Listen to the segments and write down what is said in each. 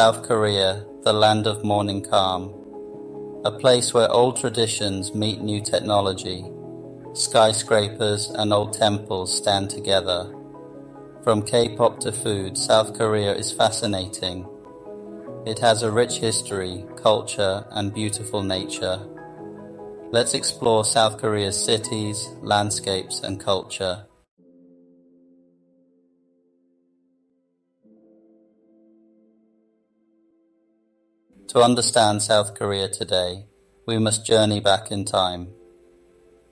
South Korea, the land of morning calm, a place where old traditions meet new technology. Skyscrapers and old temples stand together. From K-pop to food, South Korea is fascinating. It has a rich history, culture, and beautiful nature. Let's explore South Korea's cities, landscapes, and culture. To understand South Korea today, we must journey back in time.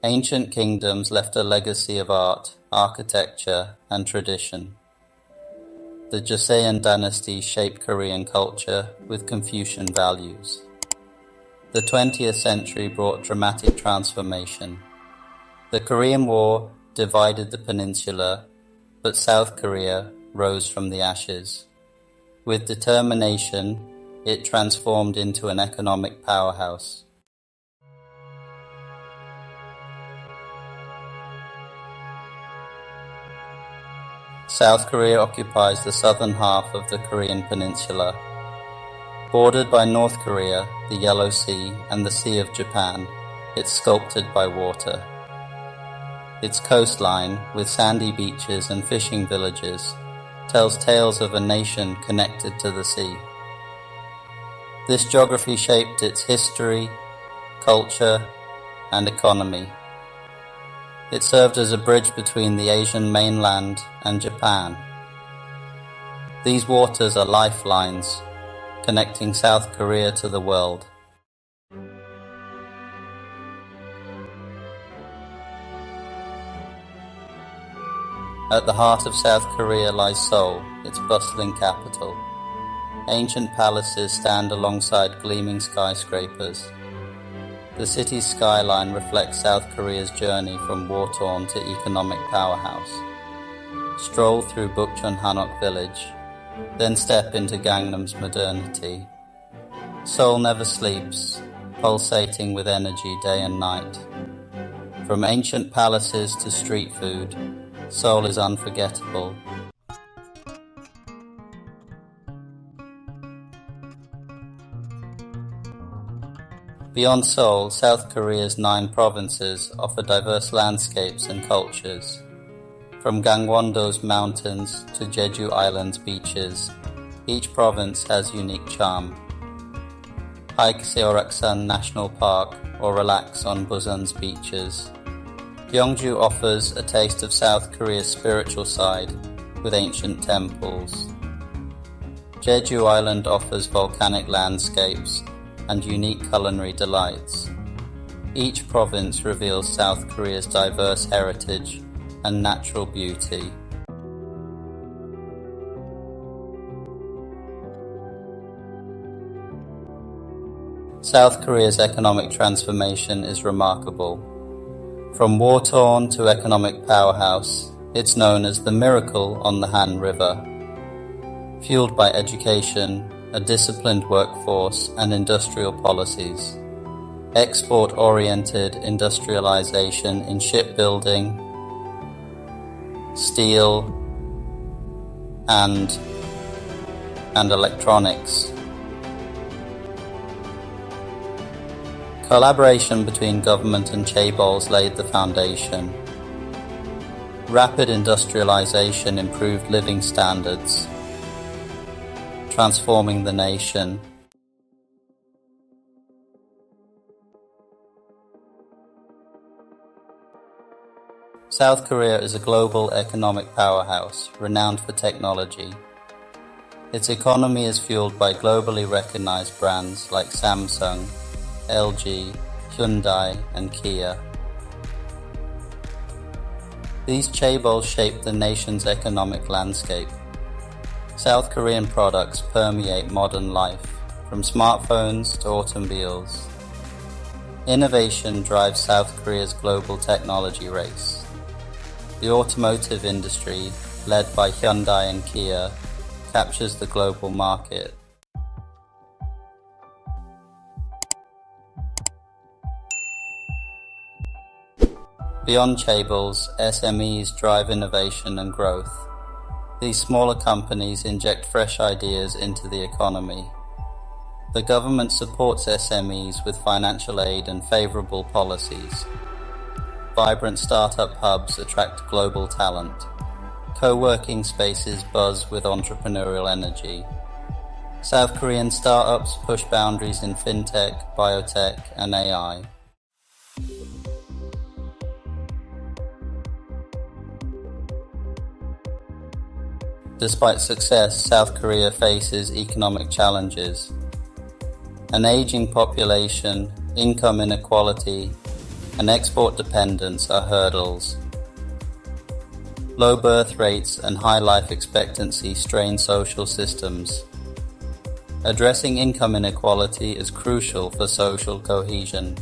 Ancient kingdoms left a legacy of art, architecture, and tradition. The Joseon Dynasty shaped Korean culture with Confucian values. The 20th century brought dramatic transformation. The Korean War divided the peninsula, but South Korea rose from the ashes. With determination, it transformed into an economic powerhouse. South Korea occupies the southern half of the Korean peninsula. Bordered by North Korea, the Yellow Sea, and the Sea of Japan, it's sculpted by water. Its coastline, with sandy beaches and fishing villages, tells tales of a nation connected to the sea. This geography shaped its history, culture, and economy. It served as a bridge between the Asian mainland and Japan. These waters are lifelines, connecting South Korea to the world. At the heart of South Korea lies Seoul, its bustling capital. Ancient palaces stand alongside gleaming skyscrapers. The city's skyline reflects South Korea's journey from war-torn to economic powerhouse. Stroll through Bukchon Hanok village, then step into Gangnam's modernity. Seoul never sleeps, pulsating with energy day and night. From ancient palaces to street food, Seoul is unforgettable. Beyond Seoul, South Korea's 9 provinces offer diverse landscapes and cultures. From Gangwon-do's mountains to Jeju Island's beaches, each province has unique charm. Hike Seoraksan National Park or relax on Busan's beaches. Gyeongju offers a taste of South Korea's spiritual side with ancient temples. Jeju Island offers volcanic landscapes and unique culinary delights. Each province reveals South Korea's diverse heritage and natural beauty. South Korea's economic transformation is remarkable. From war-torn to economic powerhouse, it's known as the Miracle on the Han River. Fueled by education, a disciplined workforce, and industrial policies. Export-oriented industrialization in shipbuilding, steel, and electronics. Collaboration between government and chaebols laid the foundation. Rapid industrialization improved living standards, transforming the nation. South Korea is a global economic powerhouse, renowned for technology. Its economy is fueled by globally recognized brands like Samsung, LG, Hyundai, and Kia. These chaebols shape the nation's economic landscape. South Korean products permeate modern life, from smartphones to automobiles. Innovation drives South Korea's global technology race. The automotive industry, led by Hyundai and Kia, captures the global market. Beyond chaebols, SMEs drive innovation and growth. These smaller companies inject fresh ideas into the economy. The government supports SMEs with financial aid and favorable policies. Vibrant startup hubs attract global talent. Co-working spaces buzz with entrepreneurial energy. South Korean startups push boundaries in fintech, biotech, and AI. Despite success, South Korea faces economic challenges. An aging population, income inequality, and export dependence are hurdles. Low birth rates and high life expectancy strain social systems. Addressing income inequality is crucial for social cohesion.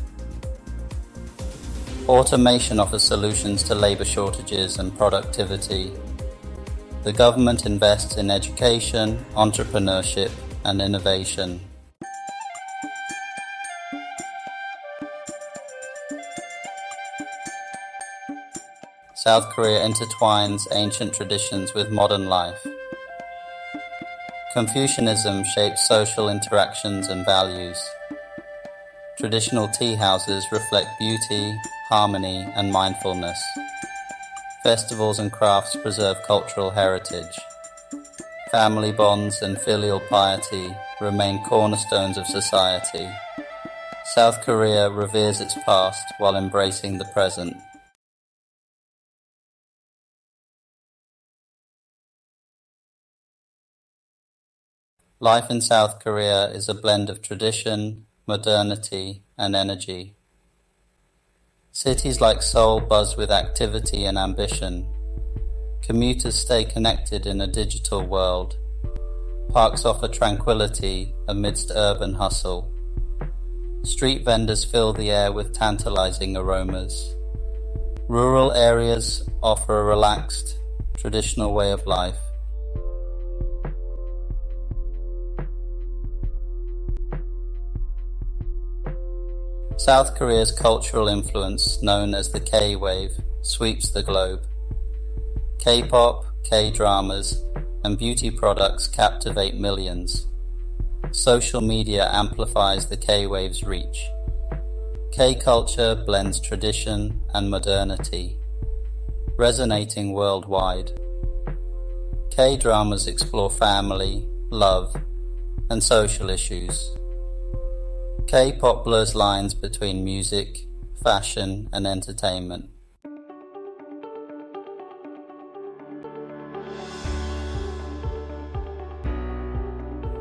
Automation offers solutions to labor shortages and productivity. The government invests in education, entrepreneurship, and innovation. South Korea intertwines ancient traditions with modern life. Confucianism shapes social interactions and values. Traditional tea houses reflect beauty, harmony, and mindfulness. Festivals and crafts preserve cultural heritage. Family bonds and filial piety remain cornerstones of society. South Korea reveres its past while embracing the present. Life in South Korea is a blend of tradition, modernity, and energy. Cities like Seoul buzz with activity and ambition. Commuters stay connected in a digital world. Parks offer tranquility amidst urban hustle. Street vendors fill the air with tantalizing aromas. Rural areas offer a relaxed, traditional way of life. South Korea's cultural influence, known as the K-wave, sweeps the globe. K-pop, K-dramas, and beauty products captivate millions. Social media amplifies the K-wave's reach. K-culture blends tradition and modernity, resonating worldwide. K-dramas explore family, love, and social issues. K-pop blurs lines between music, fashion, and entertainment.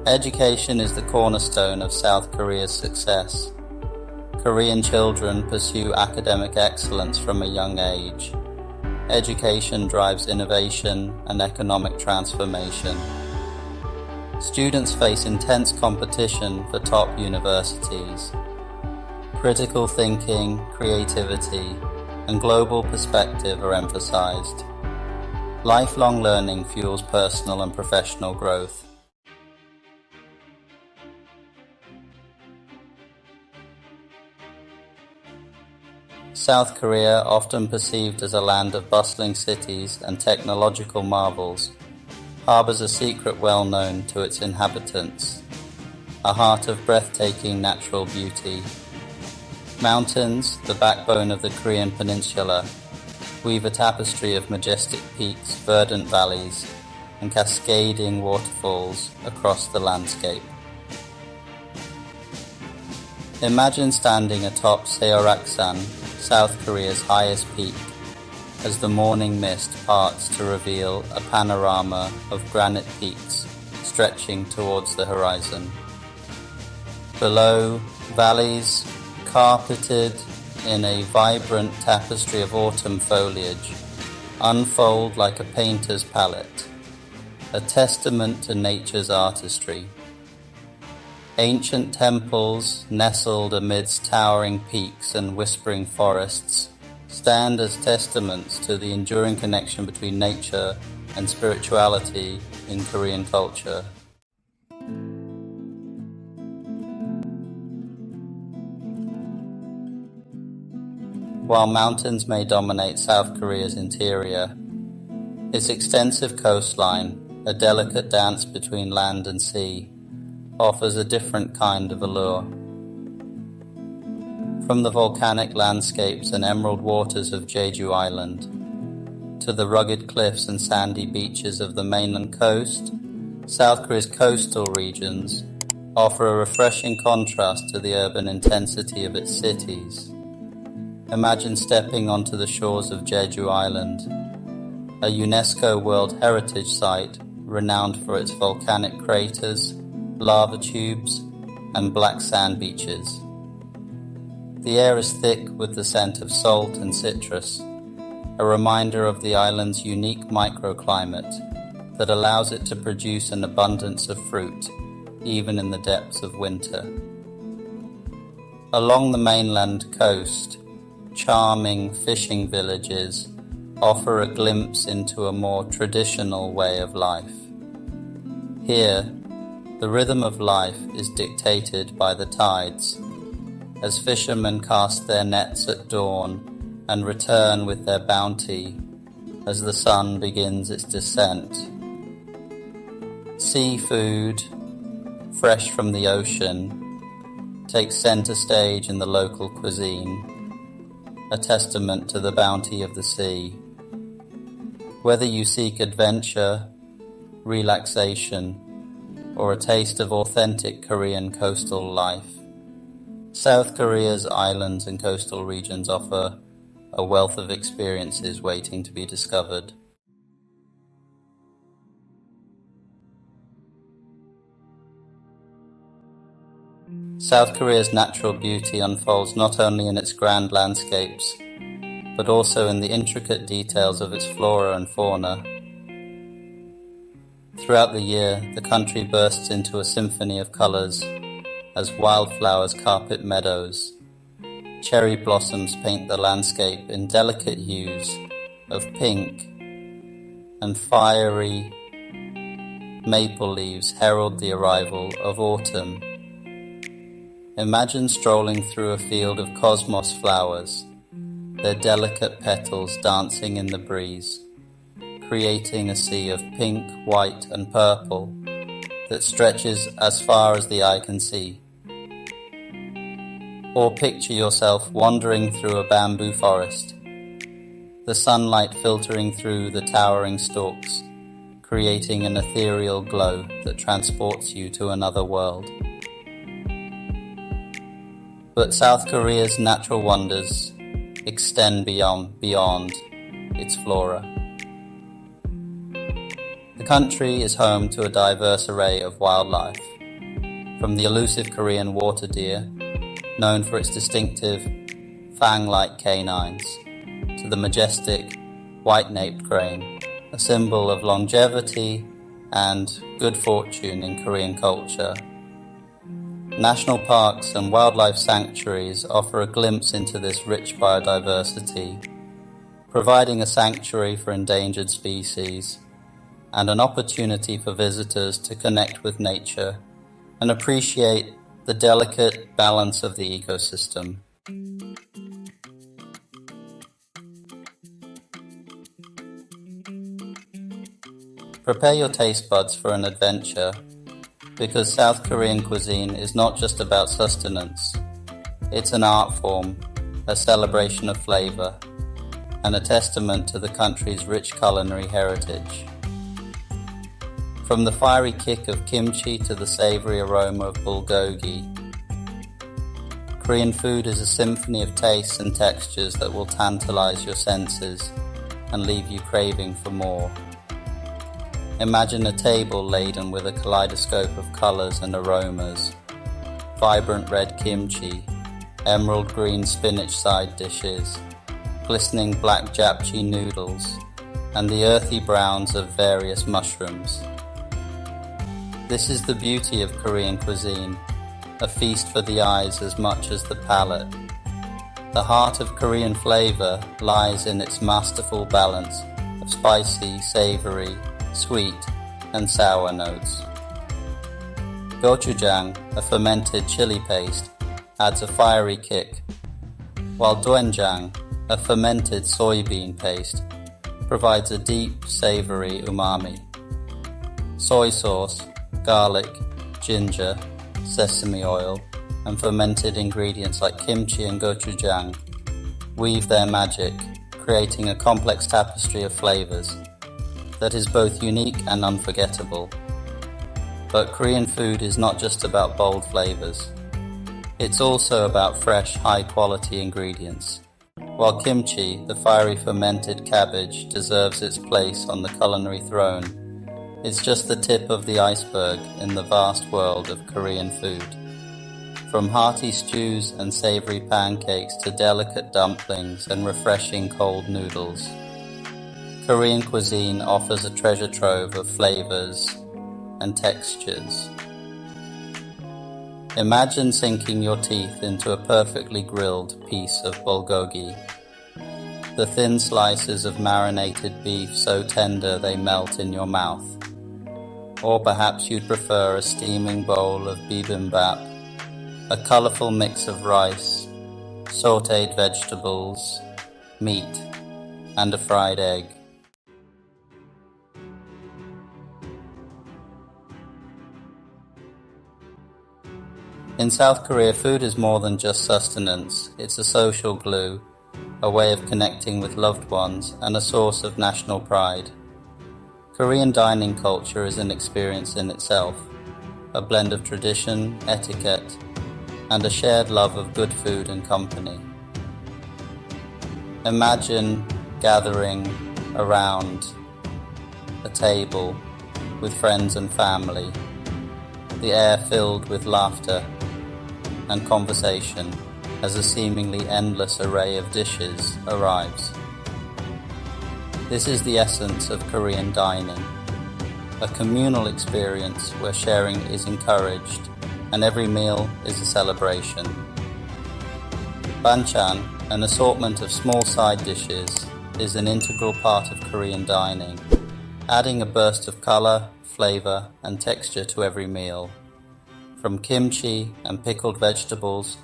Education is the cornerstone of South Korea's success. Korean children pursue academic excellence from a young age. Education drives innovation and economic transformation. Students face intense competition for top universities. Critical thinking, creativity, and global perspective are emphasized. Lifelong learning fuels personal and professional growth. South Korea, often perceived as a land of bustling cities and technological marvels, harbors a secret well known to its inhabitants, a heart of breathtaking natural beauty. Mountains, the backbone of the Korean peninsula, weave a tapestry of majestic peaks, verdant valleys, and cascading waterfalls across the landscape. Imagine standing atop Seoraksan, South Korea's highest peak, as the morning mist parts to reveal a panorama of granite peaks stretching towards the horizon. Below, valleys carpeted in a vibrant tapestry of autumn foliage unfold like a painter's palette, a testament to nature's artistry. Ancient temples, nestled amidst towering peaks and whispering forests, stand as testaments to the enduring connection between nature and spirituality in Korean culture. While mountains may dominate South Korea's interior, Its extensive coastline, a delicate dance between land and sea, offers a different kind of allure. From the volcanic landscapes and emerald waters of Jeju Island, to the rugged cliffs and sandy beaches of the mainland coast, South Korea's coastal regions offer a refreshing contrast to the urban intensity of its cities. Imagine stepping onto the shores of Jeju Island, a UNESCO World Heritage Site renowned for its volcanic craters, lava tubes, and black sand beaches. The air is thick with the scent of salt and citrus, a reminder of the island's unique microclimate that allows it to produce an abundance of fruit, even in the depths of winter. Along the mainland coast, charming fishing villages offer a glimpse into a more traditional way of life. Here, the rhythm of life is dictated by the tides, as fishermen cast their nets at dawn and return with their bounty as the sun begins its descent. Seafood, fresh from the ocean, takes center stage in the local cuisine, a testament to the bounty of the sea. Whether you seek adventure, relaxation, or a taste of authentic Korean coastal life, South Korea's islands and coastal regions offer a wealth of experiences waiting to be discovered. South Korea's natural beauty unfolds not only in its grand landscapes, but also in the intricate details of its flora and fauna. Throughout the year, the country bursts into a symphony of colors as wildflowers carpet meadows. Cherry blossoms paint the landscape in delicate hues of pink, and fiery maple leaves herald the arrival of autumn. Imagine strolling through a field of cosmos flowers, their delicate petals dancing in the breeze, creating a sea of pink, white, and purple that stretches as far as the eye can see. Or picture yourself wandering through a bamboo forest, the sunlight filtering through the towering stalks, creating an ethereal glow that transports you to another world. But South Korea's natural wonders extend beyond its flora. The country is home to a diverse array of wildlife, from the elusive Korean water deer, known for its distinctive fang-like canines, to the majestic white-naped crane, a symbol of longevity and good fortune in Korean culture. National parks and wildlife sanctuaries offer a glimpse into this rich biodiversity, providing a sanctuary for endangered species and an opportunity for visitors to connect with nature and appreciate the delicate balance of the ecosystem. Prepare your taste buds for an adventure, because South Korean cuisine is not just about sustenance. It's an art form, a celebration of flavor, and a testament to the country's rich culinary heritage. From the fiery kick of kimchi to the savory aroma of bulgogi, Korean food is a symphony of tastes and textures that will tantalize your senses and leave you craving for more. Imagine a table laden with a kaleidoscope of colors and aromas, vibrant red kimchi, emerald green spinach side dishes, glistening black japchae noodles, and the earthy browns of various mushrooms. This is the beauty of Korean cuisine, a feast for the eyes as much as the palate. The heart of Korean flavor lies in its masterful balance of spicy, savory, sweet, and sour notes. Gochujang, a fermented chili paste, adds a fiery kick, while doenjang, a fermented soybean paste, provides a deep, savory umami. Soy sauce, garlic, ginger, sesame oil, and fermented ingredients like kimchi and gochujang weave their magic, creating a complex tapestry of flavors that is both unique and unforgettable. But Korean food is not just about bold flavors. It's also about fresh, high-quality ingredients. While kimchi, the fiery fermented cabbage, deserves its place on the culinary throne, it's just the tip of the iceberg in the vast world of Korean food. From hearty stews and savory pancakes to delicate dumplings and refreshing cold noodles, Korean cuisine offers a treasure trove of flavors and textures. Imagine sinking your teeth into a perfectly grilled piece of bulgogi, the thin slices of marinated beef so tender they melt in your mouth. Or perhaps you'd prefer a steaming bowl of bibimbap, a colorful mix of rice, sautéed vegetables, meat, and a fried egg. In South Korea, food is more than just sustenance. It's a social glue, a way of connecting with loved ones, and a source of national pride. Korean dining culture is an experience in itself, a blend of tradition, etiquette, and a shared love of good food and company. Imagine gathering around a table with friends and family, the air filled with laughter and conversation as a seemingly endless array of dishes arrives. This is the essence of Korean dining, a communal experience where sharing is encouraged and every meal is a celebration. Banchan, an assortment of small side dishes, is an integral part of Korean dining, adding a burst of color, flavor, and texture to every meal. From kimchi and pickled vegetables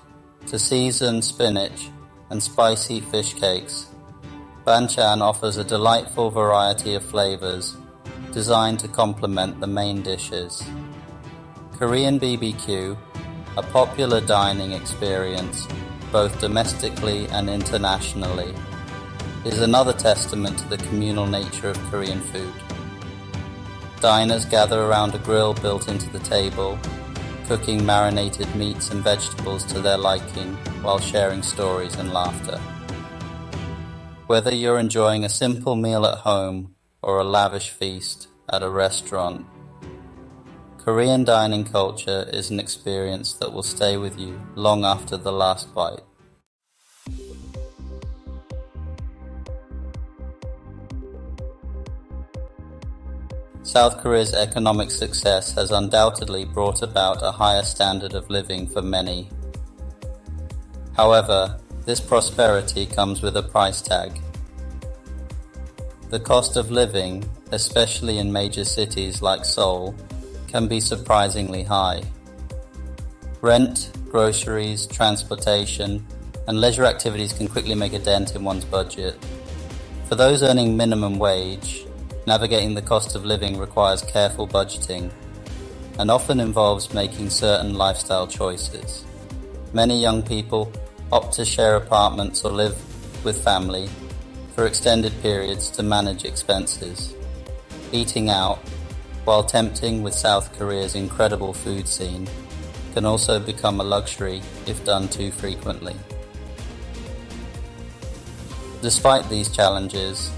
to seasoned spinach and spicy fish cakes, Banchan offers a delightful variety of flavors designed to complement the main dishes. Korean BBQ, a popular dining experience both domestically and internationally, is another testament to the communal nature of Korean food. Diners gather around a grill built into the table, cooking marinated meats and vegetables to their liking while sharing stories and laughter. Whether you're enjoying a simple meal at home or a lavish feast at a restaurant, Korean dining culture is an experience that will stay with you long after the last bite. South Korea's economic success has undoubtedly brought about a higher standard of living for many. However, this prosperity comes with a price tag. The cost of living, especially in major cities like Seoul, can be surprisingly high. Rent, groceries, transportation, and leisure activities can quickly make a dent in one's budget. For those earning minimum wage, navigating the cost of living requires careful budgeting and often involves making certain lifestyle choices. Many young people opt to share apartments or live with family for extended periods to manage expenses. Eating out, while tempting with South Korea's incredible food scene, can also become a luxury if done too frequently. Despite these challenges,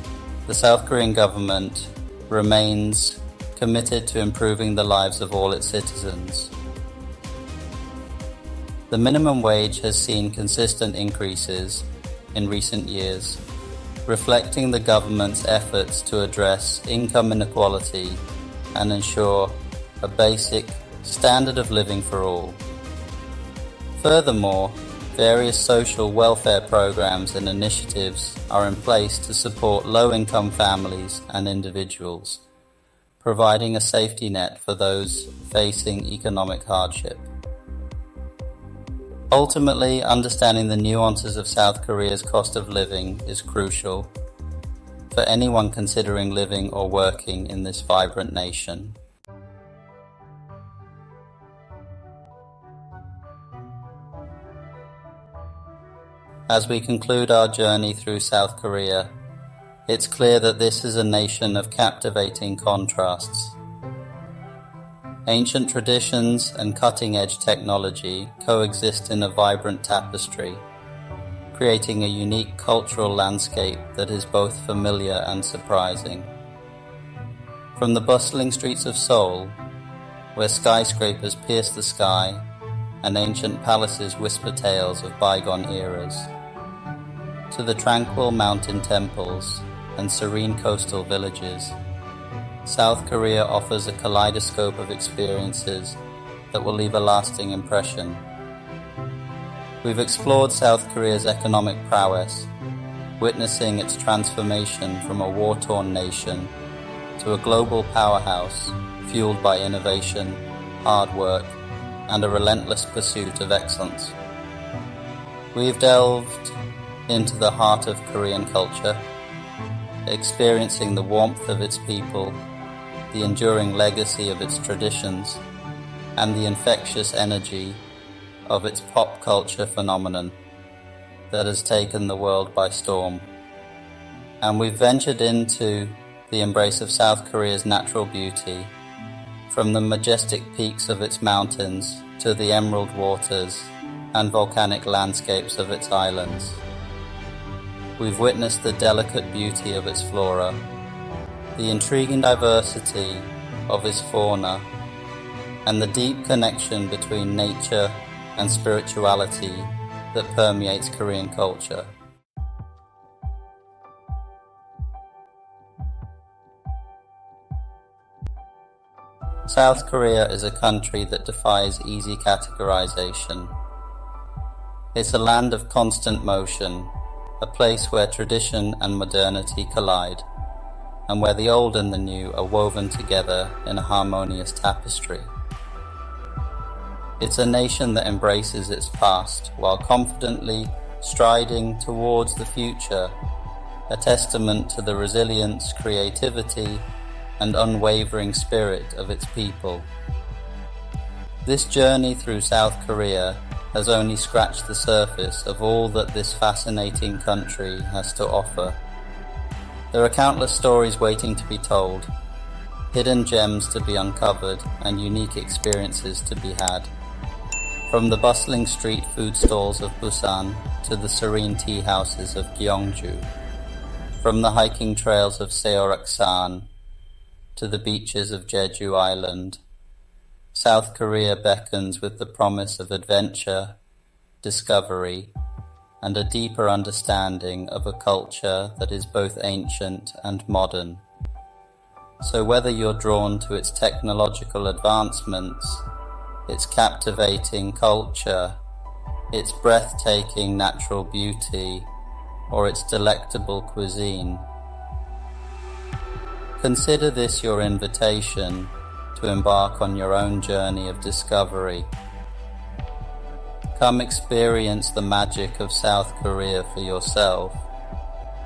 the South Korean government remains committed to improving the lives of all its citizens. The minimum wage has seen consistent increases in recent years, reflecting the government's efforts to address income inequality and ensure a basic standard of living for all. Furthermore, various social welfare programs and initiatives are in place to support low-income families and individuals, providing a safety net for those facing economic hardship. Ultimately, understanding the nuances of South Korea's cost of living is crucial. for anyone considering living or working in this vibrant nation. As we conclude our journey through South Korea, it's clear that this is a nation of captivating contrasts. Ancient traditions and cutting-edge technology coexist in a vibrant tapestry, creating a unique cultural landscape that is both familiar and surprising. From the bustling streets of Seoul, where skyscrapers pierce the sky and ancient palaces whisper tales of bygone eras, to the tranquil mountain temples and serene coastal villages, South Korea offers a kaleidoscope of experiences that will leave a lasting impression. We've explored South Korea's economic prowess, witnessing its transformation from a war-torn nation to a global powerhouse fueled by innovation, hard work, and a relentless pursuit of excellence. We've delved into the heart of Korean culture, experiencing the warmth of its people, the enduring legacy of its traditions, and the infectious energy of its pop culture phenomenon that has taken the world by storm. And we've ventured into the embrace of South Korea's natural beauty, from the majestic peaks of its mountains to the emerald waters and volcanic landscapes of its islands. We've witnessed the delicate beauty of its flora, the intriguing diversity of its fauna, and the deep connection between nature and spirituality that permeates Korean culture. South Korea is a country that defies easy categorization. It's a land of constant motion, a place where tradition and modernity collide, and where the old and the new are woven together in a harmonious tapestry. It's a nation that embraces its past while confidently striding towards the future, a testament to the resilience, creativity, and unwavering spirit of its people. This journey through South Korea has only scratched the surface of all that this fascinating country has to offer. There are countless stories waiting to be told, hidden gems to be uncovered, and unique experiences to be had. From the bustling street food stalls of Busan to the serene tea houses of Gyeongju, from the hiking trails of Seoraksan to the beaches of Jeju Island, South Korea beckons with the promise of adventure, discovery, and a deeper understanding of a culture that is both ancient and modern. So whether you're drawn to its technological advancements, its captivating culture, its breathtaking natural beauty, or its delectable cuisine, consider this your invitation to embark on your own journey of discovery. Come experience the magic of South Korea for yourself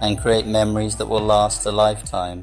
and create memories that will last a lifetime.